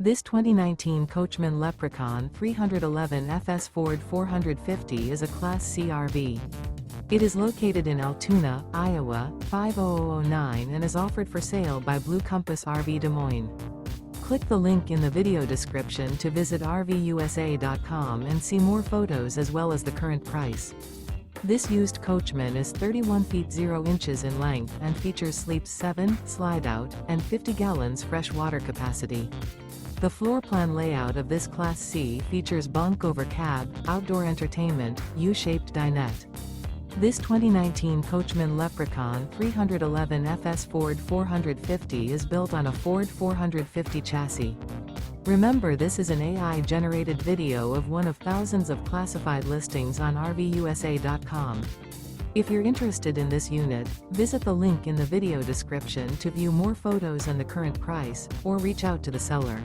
This 2019 Coachmen Leprechaun 311 FS Ford 450 is a Class C RV. It is located in Altoona, Iowa, 50009 and is offered for sale by Blue Compass RV Des Moines. Click the link in the video description to visit RVUSA.com and see more photos as well as the current price. This used Coachman is 31 feet 0 inches in length and features sleeps 7, Slideout, and 50 gallons fresh water capacity. The floor plan layout of this Class C features bunk over cab, outdoor entertainment, U-shaped dinette. This 2019 Coachmen Leprechaun 311 FS Ford 450 is built on a Ford 450 chassis. Remember, this is an AI-generated video of one of thousands of classified listings on RVUSA.com. If you're interested in this unit, visit the link in the video description to view more photos and the current price, or reach out to the seller.